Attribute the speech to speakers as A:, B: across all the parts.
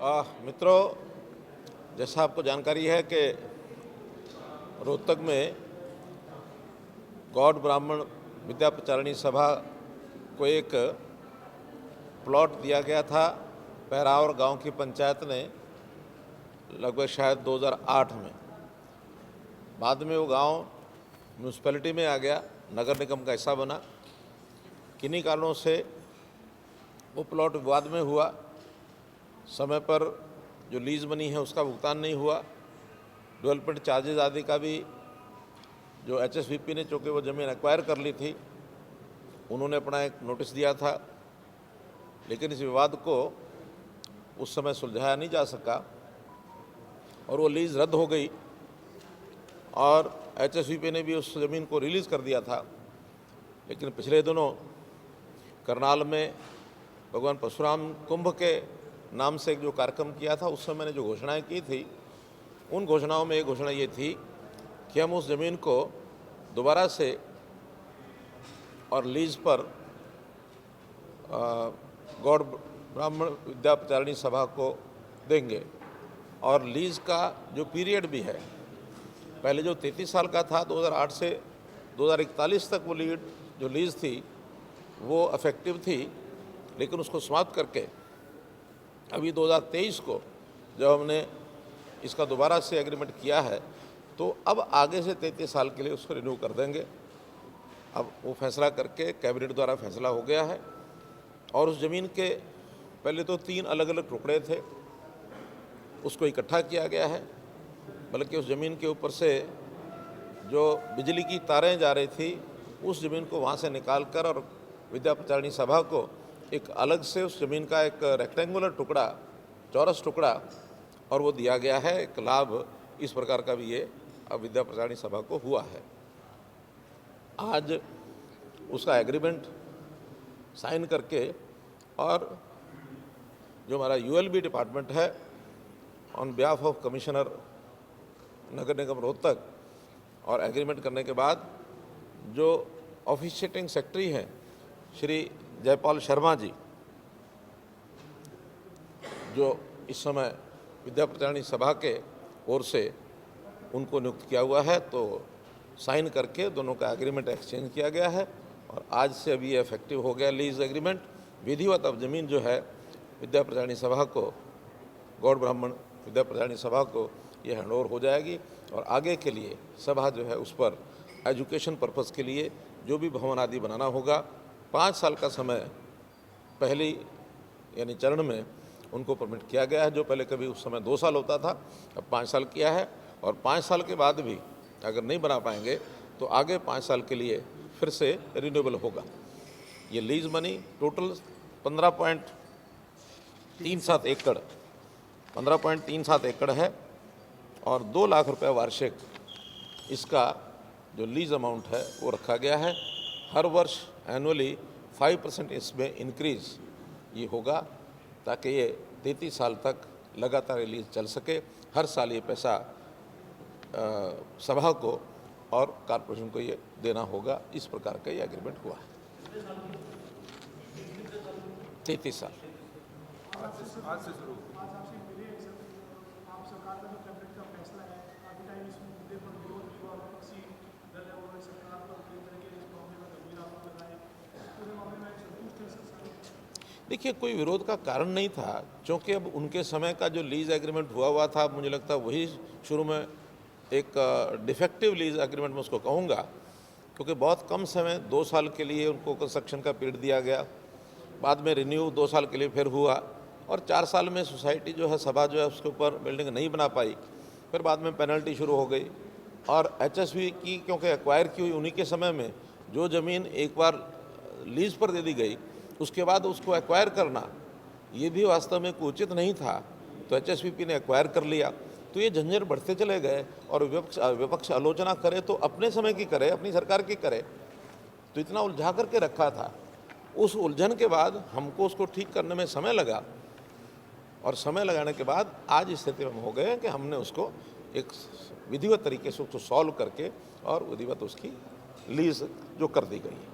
A: मित्रों, जैसा आपको जानकारी है कि रोहतक में गौड़ ब्राह्मण विद्या प्रचारिणी सभा को एक प्लॉट दिया गया था। पैरावर गांव की पंचायत ने लगभग शायद 2008 में। बाद में वो गांव म्यूनसिपैलिटी में आ गया, नगर निगम का हिस्सा बना। किन्हीं कारणों से वो प्लॉट विवाद में हुआ। समय पर जो लीज मनी है उसका भुगतान नहीं हुआ। डेवलपमेंट चार्जेज आदि का भी जो एचएसवीपी ने, चूँकि वो ज़मीन एक्वायर कर ली थी, उन्होंने अपना एक नोटिस दिया था, लेकिन इस विवाद को उस समय सुलझाया नहीं जा सका और वो लीज रद्द हो गई और एचएसवीपी ने भी उस ज़मीन को रिलीज़ कर दिया था। लेकिन पिछले दिनों करनाल में भगवान परशुराम कुंभ के नाम से एक जो कार्यक्रम किया था, उस समय मैंने जो घोषणाएं की थी, उन घोषणाओं में एक घोषणा ये थी कि हम उस ज़मीन को दोबारा से और लीज पर गौड़ ब्राह्मण विद्या प्रचारिणी सभा को देंगे। और लीज का जो पीरियड भी है, पहले जो 33 साल का था, 2008 से 2041 तक वो जो लीज थी वो अफेक्टिव थी, लेकिन उसको समाप्त करके अभी 2023 को जब हमने इसका दोबारा से एग्रीमेंट किया है, तो अब आगे से 33 साल के लिए उसको रिन्यू कर देंगे। अब वो फैसला करके कैबिनेट द्वारा फैसला हो गया है और उस ज़मीन के पहले तो 3 अलग अलग टुकड़े थे, उसको इकट्ठा किया गया है। बल्कि उस ज़मीन के ऊपर से जो बिजली की तारें जा रही थी, उस ज़मीन को वहाँ से निकाल कर और विद्या प्रचारिणी सभा को एक अलग से उस ज़मीन का एक रेक्टेंगुलर टुकड़ा, चौरस टुकड़ा, और वो दिया गया है। एक लाभ इस प्रकार का भी ये अब विद्या प्रचारिणी सभा को हुआ है। आज उसका एग्रीमेंट साइन करके और जो हमारा यूएलबी डिपार्टमेंट है, ऑन बिहाफ ऑफ कमिश्नर नगर निगम रोहतक, और एग्रीमेंट करने के बाद जो ऑफिशिएटिंग सेक्रेटरी हैं श्री जयपाल शर्मा जी, जो इस समय विद्या प्रचारिणी सभा के ओर से उनको नियुक्त किया हुआ है, तो साइन करके दोनों का एग्रीमेंट एक्सचेंज किया गया है और आज से अभी ये इफेक्टिव हो गया लीज एग्रीमेंट। विधिवत अब ज़मीन जो है विद्या प्रचारिणी सभा को, गौड़ ब्राह्मण विद्या प्रचारिणी सभा को ये हैंडओवर हो जाएगी और आगे के लिए सभा जो है उस पर एजुकेशन पर्पज़ के लिए जो भी भवन आदि बनाना होगा, 5 साल का समय पहली यानी चरण में उनको परमिट किया गया है। जो पहले कभी उस समय 2 साल होता था, अब 5 साल किया है और 5 साल के बाद भी अगर नहीं बना पाएंगे तो आगे 5 साल के लिए फिर से रिन्यूएबल होगा। ये लीज मनी टोटल 15.37 एकड़ है और 2 लाख रुपए वार्षिक इसका जो लीज अमाउंट है वो रखा गया है। हर वर्ष एनुअली 5% इसमें इंक्रीज़ ये होगा, ताकि ये 33 साल तक लगातार रिलीज चल सके। हर साल ये पैसा सभा को और कॉर्पोरेशन को ये देना होगा। इस प्रकार का ये एग्रीमेंट हुआ है। 33 साल। देखिए, कोई विरोध का कारण नहीं था, क्योंकि अब उनके समय का जो लीज एग्रीमेंट हुआ था, मुझे लगता है वही शुरू में एक डिफेक्टिव लीज एग्रीमेंट में उसको कहूँगा, क्योंकि बहुत कम समय 2 साल के लिए उनको कंस्ट्रक्शन का पीरियड दिया गया। बाद में रिन्यू 2 साल के लिए फिर हुआ और 4 साल में सोसाइटी जो है, सभा जो है, उसके ऊपर बिल्डिंग नहीं बना पाई। फिर बाद में पेनल्टी शुरू हो गई और एचएसवी की क्योंकि एक्वायर की हुई उन्हीं के समय में, जो ज़मीन एक बार लीज पर दे दी गई उसके बाद उसको एक्वायर करना ये भी वास्तव में उचित नहीं था, तो एचएसवीपी ने एक्वायर कर लिया। तो ये झंझट बढ़ते चले गए और विपक्ष आलोचना करे तो अपने समय की करे, अपनी सरकार की करे, तो इतना उलझा करके रखा था। उस उलझन के बाद हमको उसको ठीक करने में समय लगा और समय लगाने के बाद आज इस स्थिति में हम हो गए कि हमने उसको एक विधिवत तरीके से उसको सॉल्व करके और विधिवत उसकी लीज जो कर दी गई है।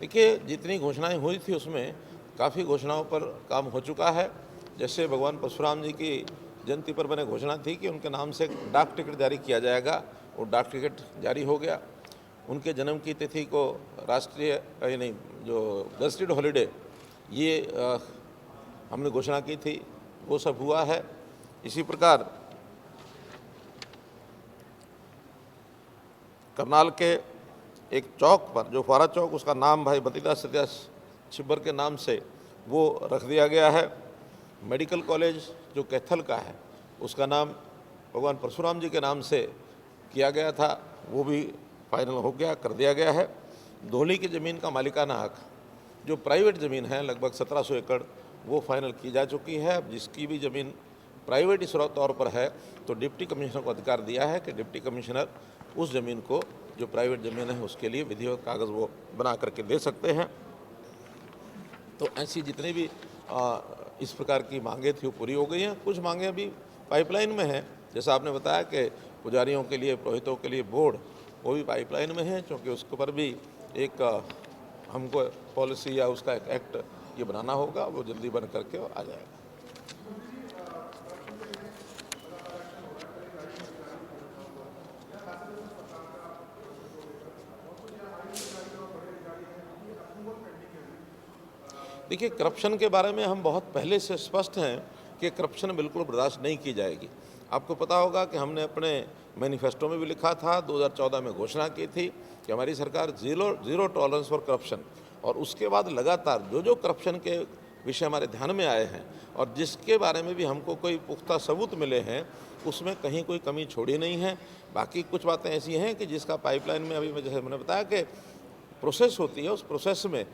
A: देखिए, जितनी घोषणाएं हुई थी उसमें काफ़ी घोषणाओं पर काम हो चुका है। जैसे भगवान परशुराम जी की जयंती पर मैंने घोषणा थी कि उनके नाम से एक डाक टिकट जारी किया जाएगा, वो डाक टिकट जारी हो गया। उनके जन्म की तिथि को राष्ट्रीय नहीं जो गज़टेड हॉलीडे ये हमने घोषणा की थी, वो सब हुआ है। इसी प्रकार करनाल के एक चौक पर जो फुआरा चौक, उसका नाम भाई बद्रीदास सत्यास छिब्बर के नाम से वो रख दिया गया है। मेडिकल कॉलेज जो कैथल का है उसका नाम भगवान परशुराम जी के नाम से किया गया था, वो भी फाइनल हो गया, कर दिया गया है। धौली की ज़मीन का मालिकाना हक जो प्राइवेट ज़मीन है लगभग 1700 एकड़, वो फाइनल की जा चुकी है। अब जिसकी भी ज़मीन प्राइवेट इस तौर पर है तो डिप्टी कमिश्नर को अधिकार दिया है कि डिप्टी कमिश्नर उस ज़मीन को जो प्राइवेट ज़मीन है उसके लिए विधिवत कागज़ वो बना करके दे सकते हैं। तो ऐसी जितनी भी इस प्रकार की मांगें थी वो पूरी हो गई हैं। कुछ मांगें अभी पाइपलाइन में हैं, जैसा आपने बताया कि पुजारियों के लिए, पुरोहितों के लिए बोर्ड, वो भी पाइपलाइन में है, क्योंकि उसके ऊपर भी एक हमको पॉलिसी या उसका एक एक्ट ये बनाना होगा, वो जल्दी बन करके आ जाएगा। देखिए, करप्शन के बारे में हम बहुत पहले से स्पष्ट हैं कि करप्शन बिल्कुल बर्दाश्त नहीं की जाएगी। आपको पता होगा कि हमने अपने मैनिफेस्टो में भी लिखा था, 2014 में घोषणा की थी कि हमारी सरकार ज़ीरो टॉलरेंस फॉर करप्शन, और उसके बाद लगातार जो करप्शन के विषय हमारे ध्यान में आए हैं और जिसके बारे में भी हमको कोई पुख्ता सबूत मिले हैं, उसमें कहीं कोई कमी छोड़ी नहीं है। बाकी कुछ बातें ऐसी हैं कि जिसका पाइपलाइन में अभी जैसे मैंने बताया कि प्रोसेस होती है, उस प्रोसेस में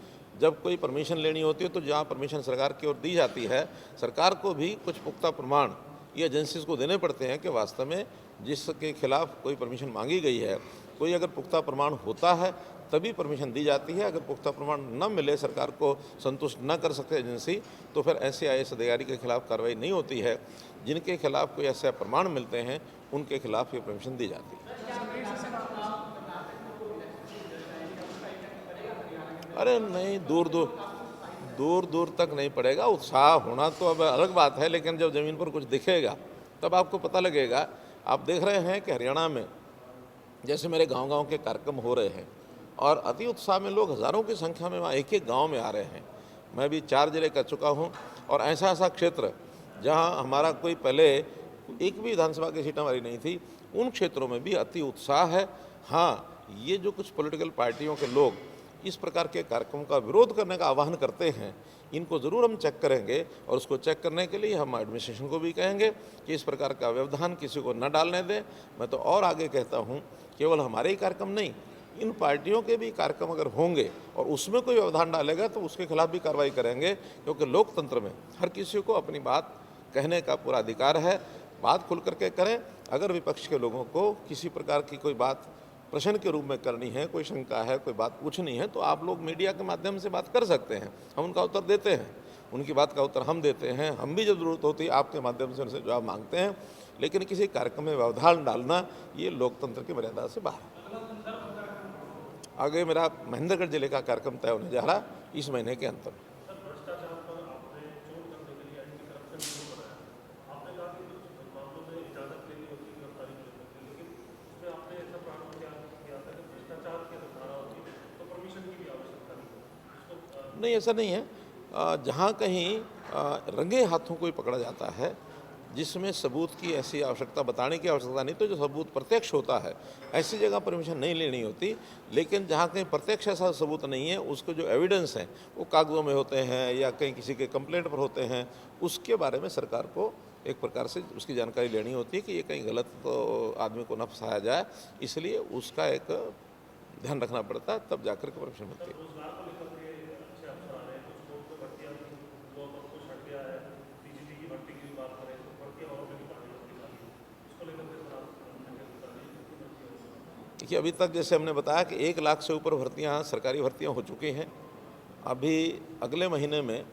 A: जब कोई परमिशन लेनी होती है तो जहाँ परमिशन सरकार की ओर दी जाती है, सरकार को भी कुछ पुख्ता प्रमाण ये एजेंसीज को देने पड़ते हैं कि वास्तव में जिसके खिलाफ कोई परमिशन मांगी गई है, कोई अगर पुख्ता प्रमाण होता है तभी परमिशन दी जाती है। अगर पुख्ता प्रमाण न मिले, सरकार को संतुष्ट न कर सके एजेंसी, तो फिर ऐसे IAS अधिकारी के खिलाफ कार्रवाई नहीं होती है। जिनके खिलाफ कोई ऐसे प्रमाण मिलते हैं उनके खिलाफ ये परमिशन दी जाती है। अरे नहीं, दूर दूर तक नहीं पड़ेगा। उत्साह होना तो अब अलग बात है, लेकिन जब ज़मीन पर कुछ दिखेगा तब आपको पता लगेगा। आप देख रहे हैं कि हरियाणा में जैसे मेरे गांव के कार्यक्रम हो रहे हैं और अति उत्साह में लोग हज़ारों की संख्या में वहाँ एक एक गांव में आ रहे हैं। मैं भी 4 जिले कर चुका हूँ और ऐसा क्षेत्र जहाँ हमारा कोई पहले एक भी विधानसभा की सीट हमारी नहीं थी, उन क्षेत्रों में भी अति उत्साह है। हाँ, ये जो कुछ पॉलिटिकल पार्टियों के लोग इस प्रकार के कार्यक्रम का विरोध करने का आह्वान करते हैं, इनको ज़रूर हम चेक करेंगे और उसको चेक करने के लिए हम एडमिनिस्ट्रेशन को भी कहेंगे कि इस प्रकार का व्यवधान किसी को न डालने दें। मैं तो और आगे कहता हूँ, केवल हमारे ही कार्यक्रम नहीं, इन पार्टियों के भी कार्यक्रम अगर होंगे और उसमें कोई व्यवधान डालेगा तो उसके खिलाफ भी कार्रवाई करेंगे, क्योंकि लोकतंत्र में हर किसी को अपनी बात कहने का पूरा अधिकार है। बात खुल करके करें। अगर विपक्ष के लोगों को किसी प्रकार की कोई बात प्रश्न के रूप में करनी है, कोई शंका है, कोई बात पूछनी है, तो आप लोग मीडिया के माध्यम से बात कर सकते हैं। हम उनका उत्तर देते हैं, उनकी बात का उत्तर हम देते हैं। हम भी जब ज़रूरत होती है आपके माध्यम से उनसे जवाब मांगते हैं, लेकिन किसी कार्यक्रम में व्यवधान डालना ये लोकतंत्र की मर्यादा से बाहर है। आगे मेरा महेंद्रगढ़ जिले का कार्यक्रम तय होने जा रहा इस महीने के अंत में। नहीं, ऐसा नहीं है। जहाँ कहीं रंगे हाथों कोई पकड़ा जाता है, जिसमें सबूत की ऐसी आवश्यकता, बताने की आवश्यकता नहीं, तो जो सबूत प्रत्यक्ष होता है ऐसी जगह परमिशन नहीं लेनी होती। लेकिन जहाँ कहीं प्रत्यक्ष ऐसा सबूत नहीं है, उसको जो एविडेंस हैं वो कागज़ों में होते हैं या कहीं किसी के कंप्लेंट पर होते हैं, उसके बारे में सरकार को एक प्रकार से उसकी जानकारी लेनी होती है कि ये कहीं गलत तो आदमी को न फंसाया जाए, इसलिए उसका एक ध्यान रखना पड़ता है, तब जाकर के परमिशन मिलती है। देखिए, अभी तक जैसे हमने बताया कि 1 लाख से ऊपर भर्तियाँ, सरकारी भर्तियाँ हो चुकी हैं। अभी अगले महीने में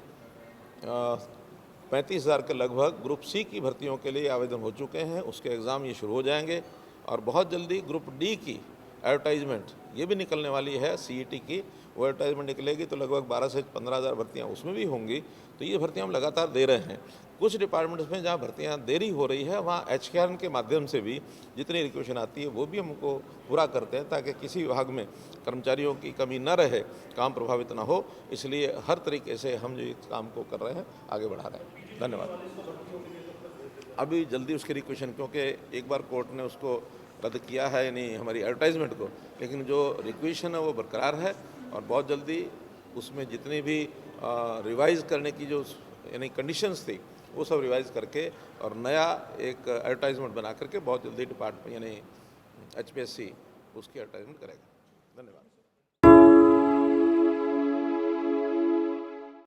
A: 35,000 के लगभग ग्रुप C की भर्तियों के लिए आवेदन हो चुके हैं। उसके एग्ज़ाम ये शुरू हो जाएंगे और बहुत जल्दी ग्रुप D की एडवर्टाइजमेंट ये भी निकलने वाली है सीईटी की, वो एडवर्टाइजमेंट निकलेगी तो लगभग 12 से 15 हज़ार भर्तियाँ उसमें भी होंगी। तो ये भर्तियाँ हम लगातार दे रहे हैं। कुछ डिपार्टमेंट्स में जहाँ भर्तियाँ देरी हो रही है वहाँ एचकेआरएन के माध्यम से भी जितनी रिक्वेशन आती है वो भी हमको पूरा करते हैं, ताकि किसी विभाग में कर्मचारियों की कमी न रहे, काम प्रभावित ना हो। इसलिए हर तरीके से हम जो इस काम को कर रहे हैं आगे बढ़ा रहे हैं। धन्यवाद। अभी जल्दी उसकी रिक्वेशन, क्योंकि एक बार कोर्ट ने उसको रद्द किया है यानी हमारी एडवर्टाइजमेंट को, लेकिन जो रिक्वेशन है वो बरकरार है और बहुत जल्दी उसमें जितनी भी रिवाइज़ करने की जो यानी कंडीशंस थी वो सब रिवाइज़ करके और नया एक एडवर्टाइजमेंट बना करके बहुत जल्दी डिपार्टमेंट यानी एचपीएससी उसकी एडवर्टाइजमेंट करेगा। धन्यवाद।